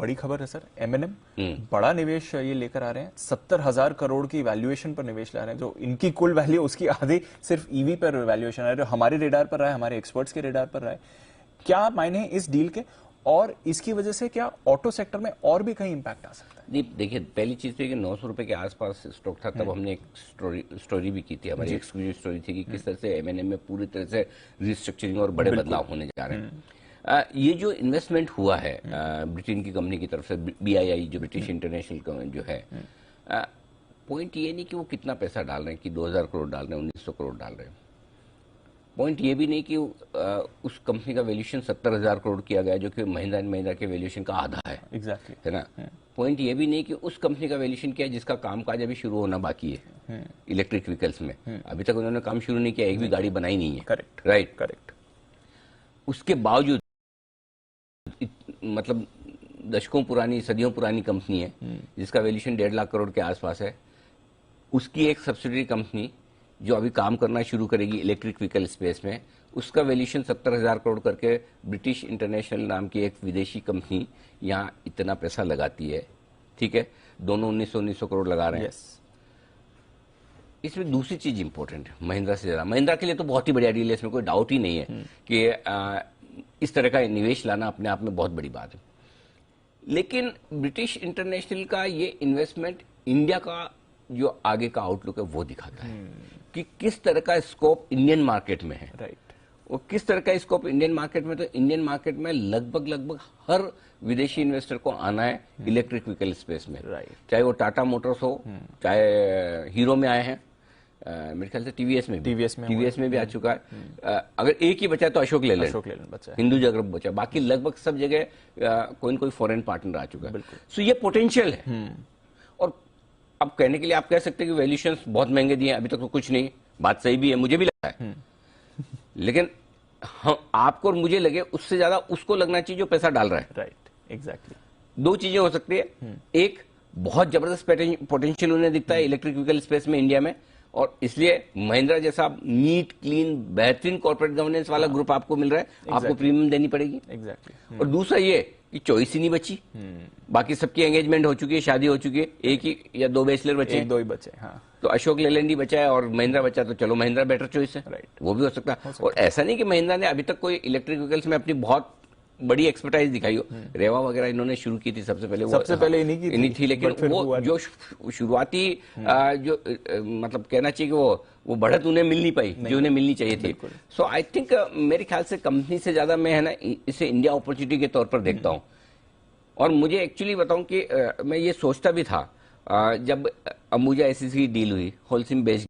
बड़ी खबर है सर, एमएनएम बड़ा निवेश ये लेकर आ रहे हैं, 70,000 करोड़ की वैल्यूएशन पर निवेश ला रहे हैं, जो इनकी कुल वैल्यू उसकी आधी सिर्फ ईवी पर वैल्यूएशन है, जो हमारे रेडार पर रहा है, हमारे एक्सपर्ट्स के रेडार पर रहा है। क्या मायने हैं इस डील के, और इसकी वजह से क्या ऑटो सेक्टर में और भी कहीं इंपैक्ट आ सकता है? देखिए, पहली चीज तो कि 900 रुपए के आसपास स्टॉक था, तब हमने एक स्टोरी भी की थी, हमारी एक्सक्लूसिव स्टोरी थी कि किस तरह से एमएनएम में पूरी तरह से रिस्ट्रक्चरिंग और बड़े बदलाव होने जा रहे हैं। ये जो इन्वेस्टमेंट हुआ है ब्रिटेन की कंपनी की तरफ से, बीआईआई जो ब्रिटिश इंटरनेशनल जो है, पॉइंट ये नहीं कि वो कितना पैसा डाल रहे हैं, कि 2000 करोड़ डाल रहे हैं, 1900 करोड़ डाल रहे हैं। पॉइंट ये भी नहीं कि उस कंपनी का वैल्यूएशन 70,000 करोड़ किया गया, जो कि महिंद्रा एंड महिंद्रा के वैल्यूएशन का आधा है। एग्जैक्टली है ना। पॉइंट ये भी नहीं कि उस कंपनी का वैल्यूएशन क्या है जिसका कामकाज अभी शुरू होना बाकी है इलेक्ट्रिक व्हीकल्स में। अभी तक उन्होंने काम शुरू नहीं किया, एक भी गाड़ी बनाई नहीं है। Correct, right, correct. उसके बावजूद मतलब दशकों पुरानी, सदियों पुरानी कंपनी है जिसका वैल्यूएशन 1.5 लाख करोड़ के आसपास है। उसकी एक सब्सिडरी कंपनी जो अभी काम करना शुरू करेगी इलेक्ट्रिक व्हीकल स्पेस में, उसका वैल्यूएशन 70,000 करोड़ करके ब्रिटिश इंटरनेशनल नाम की एक विदेशी कंपनी यहाँ इतना पैसा लगाती है। ठीक है, दोनों 1900 करोड़ लगा रहे हैं। इसमें दूसरी चीज इंपॉर्टेंट है, महिंद्रा से ज्यादा, महिंद्रा के लिए तो बहुत ही बढ़िया डील है, इसमें कोई डाउट ही नहीं है कि इस तरह का निवेश लाना अपने आप में बहुत बड़ी बात है। लेकिन ब्रिटिश इंटरनेशनल का ये इन्वेस्टमेंट इंडिया का जो आगे का आउटलुक है वो दिखाता है कि किस तरह का स्कोप इंडियन मार्केट में है। राइट। और किस तरह का स्कोप इंडियन मार्केट में, तो इंडियन मार्केट में लगभग हर विदेशी इन्वेस्टर को आना है इलेक्ट्रिक व्हीकल स्पेस में। राइट। चाहे वो टाटा मोटर्स हो, चाहे हीरो में आए हैं, मेरे ख्याल से टीवीएस में भी आ चुका है। अगर एक ही बचा है तो अशोक लेलैंड बचा है, हिंदुजा ग्रुप बचा, बाकी लगभग सब जगह कोई न कोई फॉरेन पार्टनर आ चुका है। सो ये पोटेंशियल है। और अब कहने के लिए आप कह सकते हैं कि वैल्यूएशन बहुत महंगे दिए, अभी तक तो कुछ नहीं, बात सही भी है, मुझे भी लगता है। लेकिन हम, आपको और मुझे लगे उससे ज्यादा उसको लगना चाहिए जो पैसा डाल रहा है। Right, exactly. दो चीजें हो सकती है, एक बहुत जबरदस्त पोटेंशियल उन्हें दिखता है इलेक्ट्रिक व्हीकल स्पेस में इंडिया में, और इसलिए महिंद्रा जैसा नीट, क्लीन, बेहतरीन कॉर्पोरेट गवर्नेंस वाला ग्रुप आपको मिल रहा है, आपको प्रीमियम देनी पड़ेगी। एग्जैक्टली। और दूसरा ये कि चॉइस ही नहीं बची, बाकी सबकी एंगेजमेंट हो चुकी है, शादी हो चुकी है, एक ही या दो बैचलर बचे, एक दो ही बचे। हाँ, तो अशोक लेलैंड ही बचा है और महिंद्रा बचा, तो चलो महिंद्रा बेटर चॉइस है। राइट, वो भी हो सकता है। और ऐसा नहीं कि महिंद्रा ने अभी तक कोई इलेक्ट्रिक व्हीकल्स में अपनी बहुत बड़ी एक्सपर्टाइज दिखाई हो। रेवा वगैरह इन्होंने शुरू की थी सबसे पहले, इन्हीं थी, लेकिन वो जो शुरुआती जो मतलब कहना चाहिए कि वो बढ़त उन्हें मिल नहीं पाई जो उन्हें मिलनी चाहिए थी। सो आई थिंक मेरे ख्याल से कंपनी से ज्यादा मैं, है ना, इसे इंडिया अपॉर्चुनिटी के तौर पर देखता हूं। और मुझे एक्चुअली बताऊं कि मैं ये सोचता भी था जब अंबुजा एसीसी की डील हुई, होलसिम बेस्ड,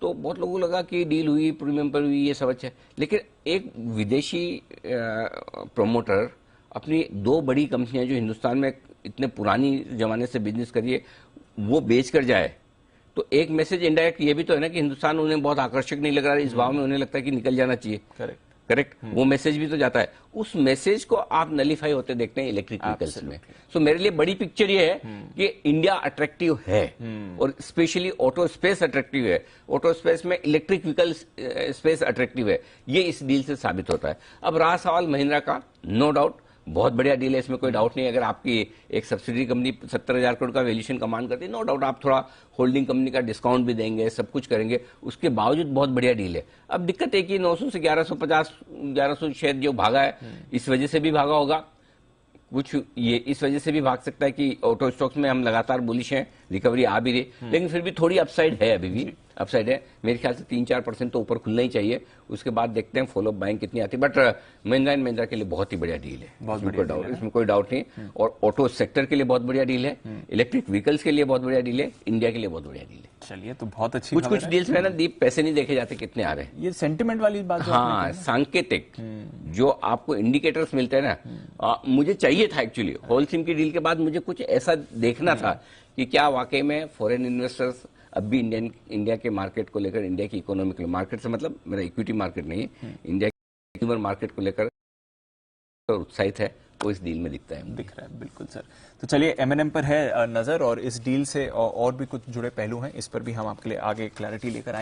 तो बहुत लोगों को लगा कि डील हुई, प्रीमियम पर हुई, ये सब अच्छा है। लेकिन एक विदेशी प्रोमोटर अपनी दो बड़ी कंपनियां जो हिंदुस्तान में इतने पुरानी जमाने से बिजनेस करी है, वो बेच कर जाए, तो एक मैसेज इनडायरेक्ट ये भी तो है ना कि हिंदुस्तान उन्हें बहुत आकर्षक नहीं लग रहा है, इस भाव में उन्हें लगता है कि निकल जाना चाहिए। करेक्ट, वो मैसेज भी तो जाता है। उस मैसेज को आप नलीफाई होते देखते हैं इलेक्ट्रिक व्हीकल्स में। सो मेरे लिए बड़ी पिक्चर ये है कि इंडिया अट्रैक्टिव है, और स्पेशली ऑटो स्पेस अट्रैक्टिव है, ऑटो स्पेस में इलेक्ट्रिक व्हीकल स्पेस अट्रैक्टिव है, ये इस डील से साबित होता है। अब रहा सवाल महिंद्रा का, नो डाउट बहुत बढ़िया डील है, इसमें कोई डाउट नहीं है। अगर आपकी एक सब्सिडी कंपनी 70,000 करोड़ का वैल्यूएशन कमांड करती है, नो डाउट आप थोड़ा होल्डिंग कंपनी का डिस्काउंट भी देंगे, सब कुछ करेंगे, उसके बावजूद बहुत बढ़िया डील है। अब दिक्कत है कि 900 से 1150, 1100 शायद जो भागा है, इस वजह से भी भागा होगा कुछ, ये इस वजह से भी भाग सकता है कि ऑटो स्टॉक्स में हम लगातार बुलिश हैं, रिकवरी आ भी रही, लेकिन फिर भी थोड़ी अपसाइड है, अभी भी अपसाइड है। मेरे ख्याल से 3-4% तो ऊपर खुलना ही चाहिए, उसके बाद देखते हैं फॉलो बाइंग कितनी आती है। बट महिंद्रा एंड महिंद्रा के लिए बहुत ही बढ़िया डील है, इसमें कोई डाउट नहीं। और ऑटो सेक्टर के लिए बहुत बढ़िया डील है, इलेक्ट्रिक व्हीकल्स के लिए बहुत बढ़िया डील है, इंडिया के लिए बहुत बढ़िया डील है। चलिए, तो बहुत अच्छी कुछ डील्स में ना दीप पैसे नहीं देखे जाते कितने आ रहे हैं, ये सेंटिमेंट वाली बात। हाँ, सांकेतिक जो आपको इंडिकेटर्स मिलते हैं ना, मुझे चाहिए था एक्चुअली होलसिम की डील के बाद, मुझे कुछ ऐसा देखना था कि क्या वाकई में फॉरेन इन्वेस्टर्स अब भी इंडिया के मार्केट को लेकर, इंडिया की इकोनॉमिक मार्केट से मतलब मेरा इक्विटी मार्केट नहीं है, इंडिया के कंज्यूमर मार्केट को लेकर उत्साहित है, वो इस डील में दिखता है, दिख रहा है। बिल्कुल सर। तो चलिए, एमएनएम पर है नजर, और इस डील से और भी कुछ जुड़े पहलू हैं, इस पर भी हम आपके लिए आगे क्लैरिटी लेकर आएंगे।